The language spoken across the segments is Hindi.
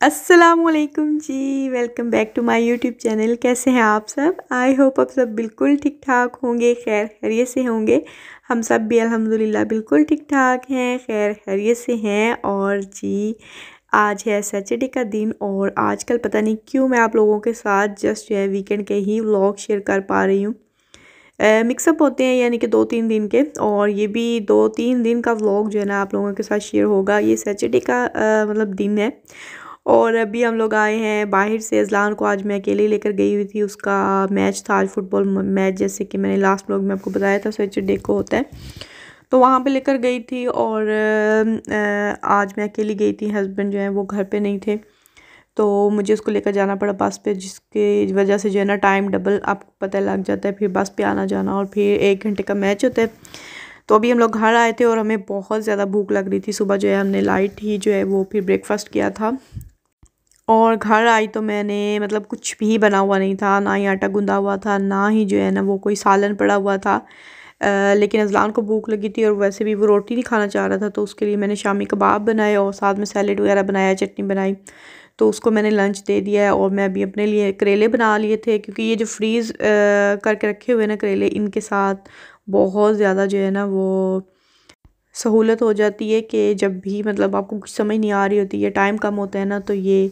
अस्सलामुअलैकुम जी, welcome back to my YouTube channel. कैसे हैं आप सब? आई होप आप सब बिल्कुल ठीक ठाक होंगे, खैर खैरियत से होंगे। हम सब भी अल्हम्दुलिल्लाह बिल्कुल ठीक ठाक हैं, खैर खैरियत से हैं। और जी आज है सैटरडे का दिन और आजकल पता नहीं क्यों मैं आप लोगों के साथ जस्ट जो है वीकेंड के ही व्लॉग शेयर कर पा रही हूँ। मिक्सअप होते हैं यानी कि 2-3 दिन के, और ये भी 2-3 दिन का व्लॉग जो है ना आप लोगों के साथ शेयर होगा। ये सैटरडे का मतलब दिन है और अभी हम लोग आए हैं बाहर से। अज़लान को आज मैं अकेले लेकर गई हुई थी, उसका मैच था आज, फुटबॉल मैच, जैसे कि मैंने लास्ट व्लॉग में आपको बताया था सैटरडे को होता है, तो वहाँ पे लेकर गई थी। और आज मैं अकेली गई थी, हस्बैंड जो है वो घर पे नहीं थे, तो मुझे उसको लेकर जाना पड़ा बस पे, जिसकी वजह से जो है ना टाइम डबल आपको पता लग जाता है, फिर बस पे आना जाना और फिर 1 घंटे का मैच होता है। तो अभी हम लोग घर आए थे और हमें बहुत ज़्यादा भूख लग रही थी। सुबह जो है हमने लाइट ही जो है वो फिर ब्रेकफास्ट किया था और घर आई तो मैंने मतलब कुछ भी बना हुआ नहीं था, ना ही आटा गूंदा हुआ था, ना ही जो है ना वो कोई सालन पड़ा हुआ था। लेकिन अज़लान को भूख लगी थी और वैसे भी वो रोटी नहीं खाना चाह रहा था, तो उसके लिए मैंने शामी कबाब बनाए और साथ में सैलेड वगैरह बनाया, चटनी बनाई, तो उसको मैंने लंच दे दिया है। और मैं अभी अपने लिए करेले बना लिए थे, क्योंकि ये जो फ्रीज़ करके रखे हुए ना करेले, इनके साथ बहुत ज़्यादा जो है ना वो सहूलत हो जाती है कि जब भी मतलब आपको कुछ समझ नहीं आ रही होती है, टाइम कम होता है ना, तो ये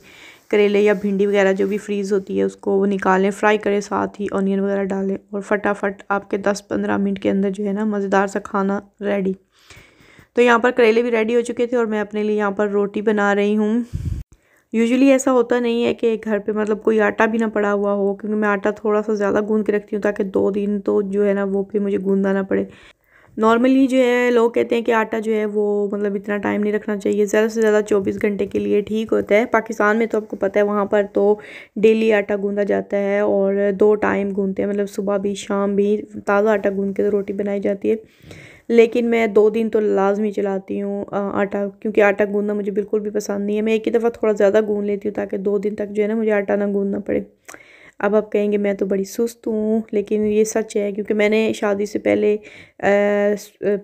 करेले या भिंडी वगैरह जो भी फ्रीज़ होती है उसको वो निकालें, फ्राई करें, साथ ही ऑनियन वगैरह डालें और फटाफट आपके 10-15 मिनट के अंदर जो है ना मज़ेदार सा खाना रेडी। तो यहाँ पर करेले भी रेडी हो चुके थे और मैं अपने लिए यहाँ पर रोटी बना रही हूँ। यूजुअली ऐसा होता नहीं है कि घर पे मतलब कोई आटा भी ना पड़ा हुआ हो, क्योंकि मैं आटा थोड़ा सा ज़्यादा गूंद के रखती हूँ ताकि 2 दिन तो जो है ना वो फिर मुझे गूंदना ना पड़े। नॉर्मली जो है लोग कहते हैं कि आटा जो है वो मतलब इतना टाइम नहीं रखना चाहिए, ज़्यादा से ज़्यादा 24 घंटे के लिए ठीक होता है। पाकिस्तान में तो आपको पता है वहाँ पर तो डेली आटा गूंदा जाता है और 2 टाइम गूंदते हैं, मतलब सुबह भी शाम भी ताज़ा आटा गूंद के तो रोटी बनाई जाती है। लेकिन मैं 2 दिन तो लाजमी चलाती हूँ आटा, क्योंकि आटा गूंदना मुझे बिल्कुल भी पसंद नहीं है। मैं एक ही दफ़ा थोड़ा ज़्यादा गूंद लेती हूँ ताकि 2 दिन तक जो है ना मुझे आटा ना गूंदना पड़े। अब आप कहेंगे मैं तो बड़ी सुस्त हूँ, लेकिन ये सच है, क्योंकि मैंने शादी से पहले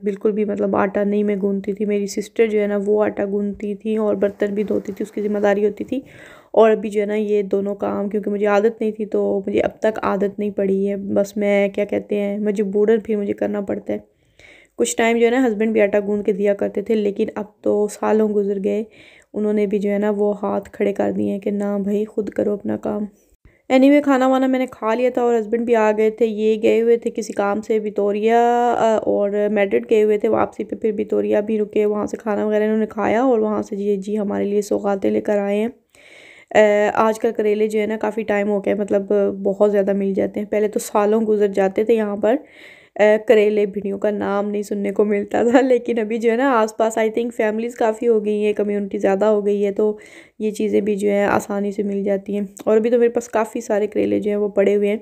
बिल्कुल भी मतलब आटा नहीं मैं गूंदती थी। मेरी सिस्टर जो है ना वो आटा गूंदती थी और बर्तन भी धोती थी, उसकी ज़िम्मेदारी होती थी। और अभी जो है ना ये दोनों काम क्योंकि मुझे आदत नहीं थी, तो मुझे अब तक आदत नहीं पड़ी है, बस मैं क्या कहते हैं मजबूरन फिर मुझे करना पड़ता है। कुछ टाइम जो है ना हस्बैंड भी आटा गूंद के दिया करते थे, लेकिन अब तो सालों गुजर गए, उन्होंने भी जो है ना वो हाथ खड़े कर दिए हैं कि ना भाई खुद करो अपना काम। एनीवे खाना वाना मैंने खा लिया था और हस्बैंड भी आ गए थे। ये गए हुए थे किसी काम से विक्टोरिया और मैड्रिड गए हुए थे, वापसी पे फिर विक्टोरिया भी रुके, वहाँ से खाना वगैरह इन्होंने खाया और वहाँ से जी हमारे लिए सौगातें लेकर आए हैं। आजकल करेले जो है ना काफ़ी टाइम हो गया, मतलब बहुत ज़्यादा मिल जाते हैं। पहले तो सालों गुजर जाते थे यहाँ पर करेले भिंडियों का नाम नहीं सुनने को मिलता था, लेकिन अभी जो है ना आसपास आई थिंक फैमिलीज़ काफ़ी हो गई हैं, कम्युनिटी ज़्यादा हो गई है, तो ये चीज़ें भी जो है आसानी से मिल जाती हैं। और अभी तो मेरे पास काफ़ी सारे करेले जो हैं वो पड़े हुए हैं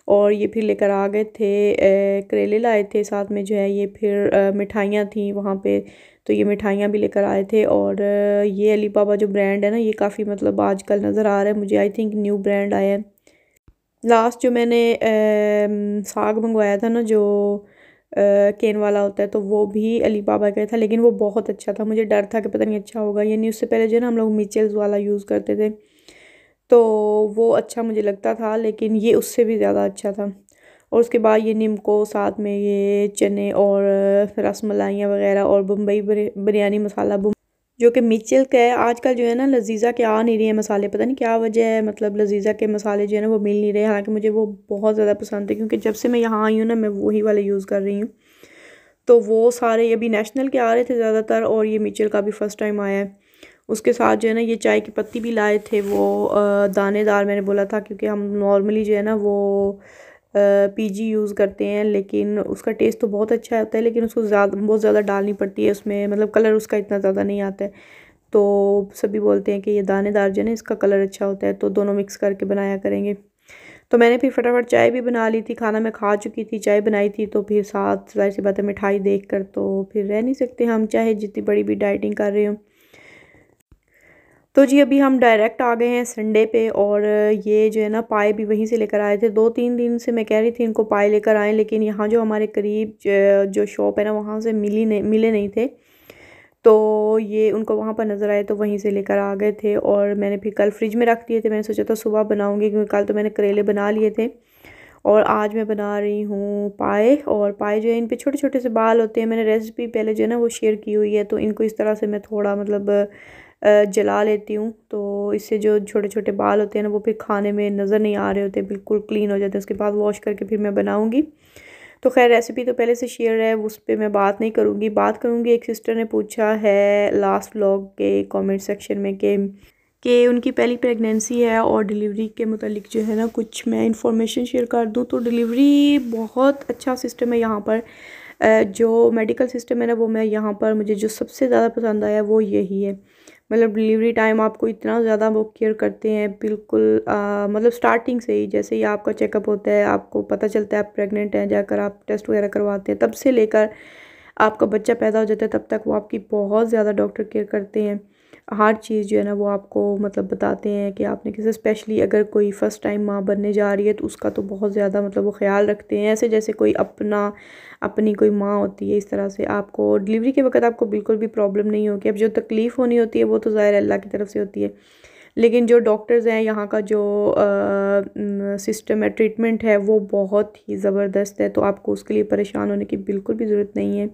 और ये फिर लेकर आ गए थे। करेले लाए थे, साथ में जो है ये फिर मिठाइयाँ थी वहाँ पे, तो ये मिठाइयाँ भी लेकर आए थे। और ये अली बाबा जो ब्रांड है ना, ये काफ़ी मतलब आजकल नज़र आ रहा है मुझे, आई थिंक न्यू ब्रांड आया है। लास्ट जो मैंने साग मंगवाया था ना, जो केन वाला होता है, तो वो भी अली बाबा का था, लेकिन वो बहुत अच्छा था। मुझे डर था कि पता नहीं अच्छा होगा या नहीं, उससे पहले जो है ना हम लोग मिचेल्स वाला यूज़ करते थे, तो वो अच्छा मुझे लगता था, लेकिन ये उससे भी ज़्यादा अच्छा था। और उसके बाद ये निम्को, साथ में ये चने और रस मलाइयाँ वगैरह और बम्बई बिरयानी मसाला जो कि मिचेल का है। आजकल जो है ना लजीज़ा के आ नहीं रही है मसाले, पता नहीं क्या वजह है, मतलब लजीज़ा के मसाले जो है ना वो मिल नहीं रहे। हालांकि मुझे वो बहुत ज़्यादा पसंद है, क्योंकि जब से मैं यहाँ आई हूँ ना मैं वही वाले यूज़ कर रही हूँ। तो वो सारे अभी नेशनल के आ रहे थे ज़्यादातर, और ये मिचेल का भी फ़र्स्ट टाइम आया है। उसके साथ जो है ना ये चाय की पत्ती भी लाए थे, वो दानेदार मैंने बोला था, क्योंकि हम नॉर्मली जो है ना वो पीजी यूज़ करते हैं, लेकिन उसका टेस्ट तो बहुत अच्छा होता है, लेकिन उसको बहुत ज़्यादा डालनी पड़ती है उसमें, मतलब कलर उसका इतना ज़्यादा नहीं आता है। तो सभी बोलते हैं कि ये दानेदार जो है ना इसका कलर अच्छा होता है, तो दोनों मिक्स करके बनाया करेंगे। तो मैंने फिर फटाफट चाय भी बना ली थी, खाना मैं खा चुकी थी, चाय बनाई थी, तो फिर साथ ज़ाहिर सी बात है मिठाई देख कर तो फिर रह नहीं सकते हम, चाहे जितनी बड़ी भी डाइटिंग कर रहे हो। तो जी अभी हम डायरेक्ट आ गए हैं संडे पे, और ये जो है ना पाए भी वहीं से लेकर आए थे। 2-3 दिन से मैं कह रही थी इनको पाए लेकर आएँ, लेकिन यहाँ जो हमारे करीब जो शॉप है ना वहाँ से मिले नहीं थे। तो ये उनको वहाँ पर नज़र आए तो वहीं से लेकर आ गए थे और मैंने फिर कल फ्रिज में रख दिए थे। मैंने सोचा था सुबह बनाऊँगी क्योंकि कल तो मैंने करेले बना लिए थे और आज मैं बना रही हूँ पाए। और पाए जो है इन पे छोटे छोटे से बाल होते हैं। मैंने रेसिपी पहले जो है ना वो शेयर की हुई है, तो इनको इस तरह से मैं थोड़ा मतलब जला लेती हूँ, तो इससे जो छोटे छोटे बाल होते हैं ना वो फिर खाने में नज़र नहीं आ रहे होते, बिल्कुल क्लीन हो जाते हैं। उसके बाद वॉश करके फिर मैं बनाऊँगी। तो खैर रेसिपी तो पहले से शेयर है, उस पर मैं बात नहीं करूँगी। बात करूँगी, एक सिस्टर ने पूछा है लास्ट व्लॉग के कमेंट सेक्शन में कि उनकी पहली प्रेगनेंसी है और डिलीवरी के मतलब जो है ना कुछ मैं इंफॉर्मेशन शेयर कर दूँ। तो डिलीवरी बहुत अच्छा सिस्टम है यहाँ पर। जो मेडिकल सिस्टम है ना वो मैं यहाँ पर मुझे जो सबसे ज़्यादा पसंद आया वो यही है। मतलब डिलीवरी टाइम आपको इतना ज़्यादा वो केयर करते हैं, बिल्कुल मतलब स्टार्टिंग से ही, जैसे ही आपका चेकअप होता है आपको पता चलता है आप प्रेग्नेंट हैं, जाकर आप टेस्ट वगैरह करवाते हैं, तब से लेकर आपका बच्चा पैदा हो जाता है तब तक वो आपकी बहुत ज़्यादा डॉक्टर केयर करते हैं। हर चीज़ जो है ना वो आपको मतलब बताते हैं कि आपने किसी, स्पेशली अगर कोई फ़र्स्ट टाइम माँ बनने जा रही है तो उसका तो बहुत ज़्यादा मतलब वो ख्याल रखते हैं, ऐसे जैसे कोई अपनी कोई माँ होती है। इस तरह से आपको डिलीवरी के वक्त आपको बिल्कुल भी प्रॉब्लम नहीं होगी। अब जो तकलीफ़ होनी होती है वो तो ज़ाहिर अल्लाह की तरफ से होती है, लेकिन जो डॉक्टर्स हैं यहाँ का जो सिस्टम है, ट्रीटमेंट है, वो बहुत ही ज़बरदस्त है। तो आपको उसके लिए परेशान होने की बिल्कुल भी ज़रूरत नहीं है।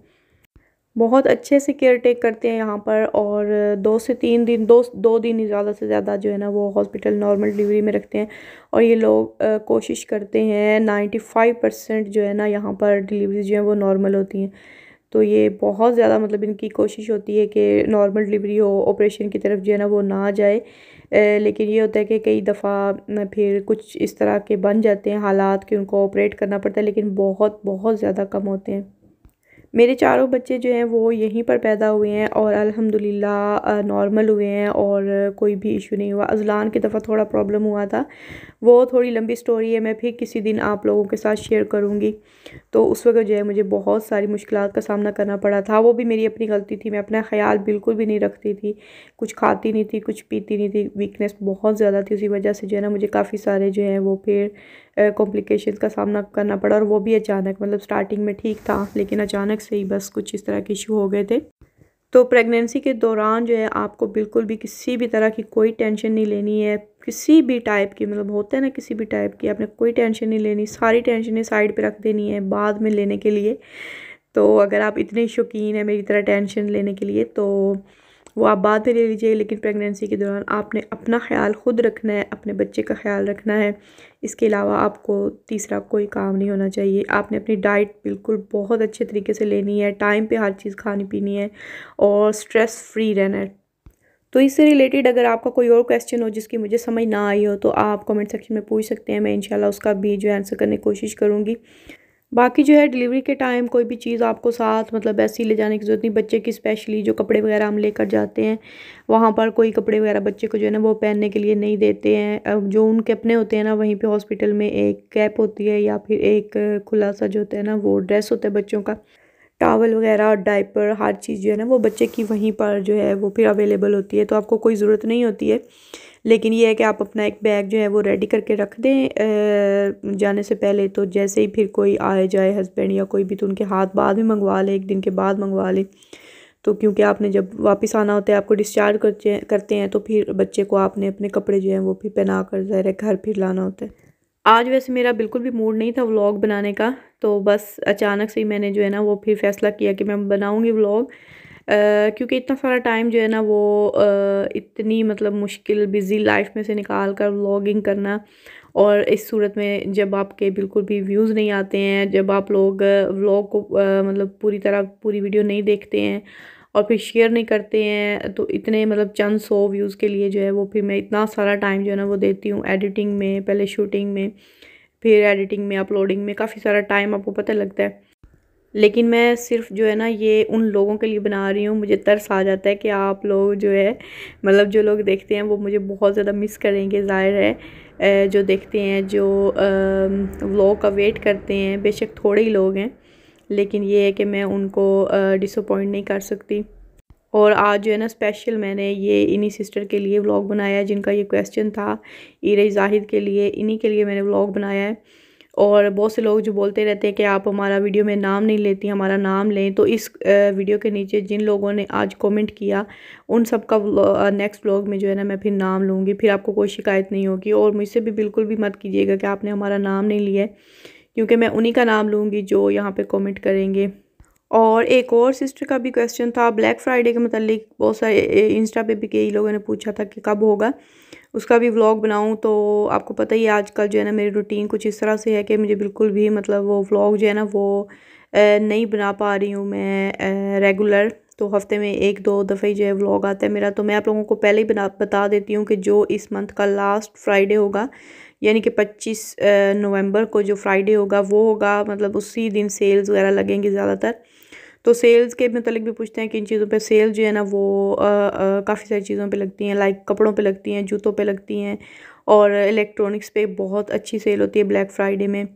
बहुत अच्छे से केयर टेक करते हैं यहाँ पर। और 2 से 3 दिन, दो दिन ही ज़्यादा से ज़्यादा जो है ना वो हॉस्पिटल नॉर्मल डिलीवरी में रखते हैं। और ये लोग कोशिश करते हैं 95% जो है ना यहाँ पर डिलीवरी जो है वो नॉर्मल होती हैं। तो ये बहुत ज़्यादा मतलब इनकी कोशिश होती है कि नॉर्मल डिलीवरी हो, ऑपरेशन की तरफ जो है ना वो ना जाए। लेकिन ये होता है कि कई दफ़ा फिर कुछ इस तरह के बन जाते हैं हालात कि उनको ऑपरेट करना पड़ता है, लेकिन बहुत बहुत ज़्यादा कम होते हैं। मेरे चारों बच्चे जो हैं वो यहीं पर पैदा हुए हैं और अल्हम्दुलिल्लाह नॉर्मल हुए हैं और कोई भी इशू नहीं हुआ। अज़लान की दफ़ा थोड़ा प्रॉब्लम हुआ था, वो थोड़ी लंबी स्टोरी है, मैं फिर किसी दिन आप लोगों के साथ शेयर करूँगी। तो उस वक्त जो है मुझे बहुत सारी मुश्किलात का सामना करना पड़ा था, वो भी मेरी अपनी गलती थी। मैं अपना ख्याल बिल्कुल भी नहीं रखती थी, कुछ खाती नहीं थी, कुछ पीती नहीं थी, वीकनेस बहुत ज़्यादा थी। उसी वजह से जो है ना मुझे काफ़ी सारे जो हैं वो फिर कॉम्प्लिकेशंस का सामना करना पड़ा, और वो भी अचानक। मतलब स्टार्टिंग में ठीक था लेकिन अचानक से ही बस कुछ इस तरह के इशू हो गए थे। तो प्रेगनेंसी के दौरान जो है आपको बिल्कुल भी किसी भी तरह की कोई टेंशन नहीं लेनी है, किसी भी टाइप की, मतलब होता है ना किसी भी टाइप की, आपने कोई टेंशन नहीं लेनी। सारी टेंशनें साइड पे रख देनी है बाद में लेने के लिए। तो अगर आप इतने शौकीन हैं मेरी तरह टेंशन लेने के लिए तो वो आप बाद में ले लीजिए, लेकिन प्रेगनेंसी के दौरान आपने अपना ख्याल खुद रखना है, अपने बच्चे का ख्याल रखना है। इसके अलावा आपको तीसरा कोई काम नहीं होना चाहिए। आपने अपनी डाइट बिल्कुल बहुत अच्छे तरीके से लेनी है, टाइम पे हर चीज़ खानी पीनी है और स्ट्रेस फ्री रहना है। तो इससे रिलेटेड अगर आपका कोई और क्वेश्चन हो जिसकी मुझे समझ ना आई हो तो आप कमेंट सेक्शन में पूछ सकते हैं, मैं इंशाल्लाह उसका भी जो आंसर करने की कोशिश करूँगी। बाकी जो है डिलीवरी के टाइम कोई भी चीज़ आपको साथ मतलब ऐसी ले जाने की ज़रूरत नहीं। बच्चे की स्पेशली जो कपड़े वगैरह हम लेकर जाते हैं वहाँ पर कोई कपड़े वगैरह बच्चे को जो है ना वो पहनने के लिए नहीं देते हैं। अब जो उनके अपने होते हैं ना वहीं पे हॉस्पिटल में एक कैप होती है या फिर एक खुला सा जो होता है ना वो ड्रेस होता है बच्चों का, टॉवल वगैरह, डायपर, हर चीज़ जो है ना वो बच्चे की वहीं पर जो है वो फिर अवेलेबल होती है, तो आपको कोई ज़रूरत नहीं होती है। लेकिन ये है कि आप अपना एक बैग जो है वो रेडी करके रख दें जाने से पहले। तो जैसे ही फिर कोई आए जाए हस्बैंड या कोई भी, तो उनके हाथ बाद में मंगवा ले, 1 दिन के बाद मंगवा ले। तो क्योंकि आपने जब वापस आना होता है, आपको डिस्चार्ज करते हैं, तो फिर बच्चे को आपने अपने कपड़े जो हैं वो फिर पहना कर ज़ाहिर घर फिर लाना होता है। आज वैसे मेरा बिल्कुल भी मूड नहीं था व्लॉग बनाने का, तो बस अचानक से ही मैंने जो है ना वो फिर फ़ैसला किया कि मैं बनाऊँगी व्लॉग। क्योंकि इतना सारा टाइम जो है ना वो इतनी मतलब मुश्किल बिज़ी लाइफ में से निकाल कर व्लॉगिंग करना, और इस सूरत में जब आपके बिल्कुल भी व्यूज़ नहीं आते हैं, जब आप लोग व्लॉग को मतलब पूरी तरह पूरी वीडियो नहीं देखते हैं और फिर शेयर नहीं करते हैं, तो इतने मतलब चंद 100 व्यूज़ के लिए जो है वो फिर मैं इतना सारा टाइम जो है ना वो देती हूँ एडिटिंग में, पहले शूटिंग में, फिर एडिटिंग में, अपलोडिंग में, काफ़ी सारा टाइम आपको पता लगता है। लेकिन मैं सिर्फ जो है ना ये उन लोगों के लिए बना रही हूँ, मुझे तरस आ जाता है कि आप लोग जो है मतलब जो लोग देखते हैं वो मुझे बहुत ज़्यादा मिस करेंगे, ज़ाहिर है। जो देखते हैं, जो व्लॉग का वेट करते हैं, बेशक थोड़े ही लोग हैं, लेकिन ये है कि मैं उनको डिसअपॉइंट नहीं कर सकती। और आज जो है ना स्पेशल मैंने ये इन्हीं सिस्टर के लिए व्लॉग बनाया है जिनका ये क्वेश्चन था, ईरे जाहिद के लिए, इन्हीं के लिए मैंने व्लॉग बनाया है। और बहुत से लोग जो बोलते रहते हैं कि आप हमारा वीडियो में नाम नहीं लेती, हमारा नाम लें। तो इस वीडियो के नीचे जिन लोगों ने आज कमेंट किया उन सब का नेक्स्ट व्लॉग में जो है ना मैं फिर नाम लूँगी, फिर आपको कोई शिकायत नहीं होगी। और मुझसे भी बिल्कुल भी मत कीजिएगा कि आपने हमारा नाम नहीं लिया है, क्योंकि मैं उन्हीं का नाम लूँगी जो यहाँ पे कमेंट करेंगे। और एक और सिस्टर का भी क्वेश्चन था ब्लैक फ्राइडे के मतलब, बहुत सारे इंस्टा पे भी कई लोगों ने पूछा था कि कब होगा, उसका भी व्लॉग बनाऊं। तो आपको पता ही आजकल जो है ना मेरी रूटीन कुछ इस तरह से है कि मुझे बिल्कुल भी मतलब वो व्लॉग जो है ना वो नहीं बना पा रही हूँ मैं रेगुलर। तो हफ्ते में 1-2 दफ़े जो है व्लॉग आता है मेरा। तो मैं आप लोगों को पहले ही बता देती हूँ कि जो इस मंथ का लास्ट फ्राइडे होगा, यानी कि 25 नवंबर को जो फ्राइडे होगा वो होगा, मतलब उसी दिन सेल्स वगैरह लगेंगे ज़्यादातर। तो सेल्स के मतलब भी पूछते हैं कि इन चीज़ों पे सेल जो है ना वो काफ़ी सारी चीज़ों पे लगती हैं, लाइक कपड़ों पे लगती हैं, जूतों पे लगती हैं, और इलेक्ट्रॉनिक्स पे बहुत अच्छी सेल होती है ब्लैक फ्राइडे में।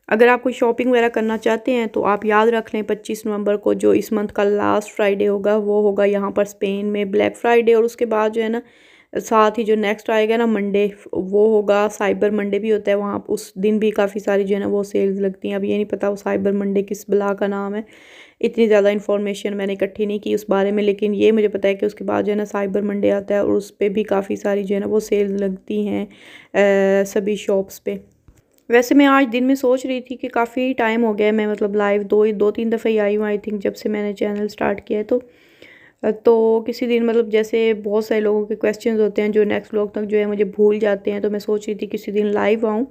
अगर आप कोई शॉपिंग वगैरह करना चाहते हैं तो आप याद रख लें 25 नवंबर को जो इस मंथ का लास्ट फ्राइडे होगा वो होगा यहाँ पर स्पेन में ब्लैक फ्राइडे। और उसके बाद जो है ना साथ ही जो नेक्स्ट आएगा ना मंडे, वो होगा साइबर मंडे भी होता है वहाँ, उस दिन भी काफ़ी सारी जो है ना वो सेल्स लगती हैं। अब ये नहीं पता वो साइबर मंडे किस बला का नाम है, इतनी ज़्यादा इन्फॉर्मेशन मैंने इकट्ठी नहीं की उस बारे में, लेकिन ये मुझे पता है कि उसके बाद जो है ना साइबर मंडे आता है और उस पर भी काफ़ी सारी जो है ना वो सेल्स लगती हैं सभी शॉप्स पे। वैसे मैं आज दिन में सोच रही थी कि काफ़ी टाइम हो गया है, मैं मतलब लाइव 2-3 दफ़े ही आई हूँ आई थिंक जब से मैंने चैनल स्टार्ट किया है। तो किसी दिन मतलब जैसे बहुत सारे लोगों के क्वेश्चंस होते हैं जो नेक्स्ट व्लॉग तक जो है मुझे भूल जाते हैं, तो मैं सोच रही थी किसी दिन लाइव आऊँ।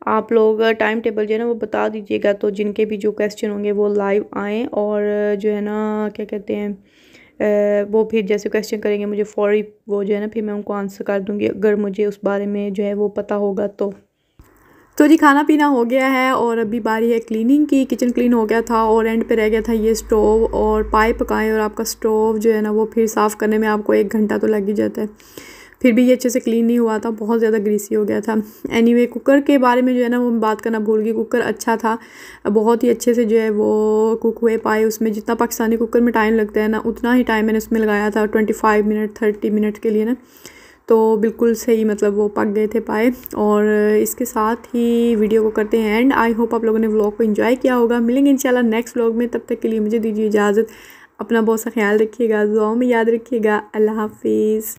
आप लोग टाइम टेबल जो है ना वो बता दीजिएगा, तो जिनके भी जो क्वेश्चन होंगे वो लाइव आएँ। और जो है ना क्या कहते हैं वो फिर जैसे क्वेश्चन करेंगे मुझे फौरी वो जो है ना फिर मैं उनको आंसर कर दूँगी अगर मुझे उस बारे में जो है वो पता होगा तो जी खाना पीना हो गया है और अभी बारी है क्लीनिंग की। किचन क्लीन हो गया था और एंड पे रह गया था ये स्टोव और पाए पकाएं, और आपका स्टोव जो है ना वो फिर साफ़ करने में आपको 1 घंटा तो लग ही जाता है। फिर भी ये अच्छे से क्लीन नहीं हुआ था, बहुत ज़्यादा ग्रीसी हो गया था। एनीवे कुकर के बारे में जो है ना वो मैं बात करना भूल गई। कुकर अच्छा था, बहुत ही अच्छे से जो है वो कुक हुए पाए। उसमें जितना पाकिस्तानी कुकर में टाइम लगता है ना उतना ही टाइम मैंने उसमें लगाया था, 25 मिनट 30 मिनट के लिए ना, तो बिल्कुल सही मतलब वो पक गए थे पाए। और इसके साथ ही वीडियो को करते हैं एंड। आई होप आप लोगों ने व्लॉग को एंजॉय किया होगा। मिलेंगे इंशाल्लाह नेक्स्ट व्लॉग में, तब तक के लिए मुझे दीजिए इजाज़त। अपना बहुत सा ख्याल रखिएगा, दुआओं में याद रखिएगा। अल्लाह हाफिज़।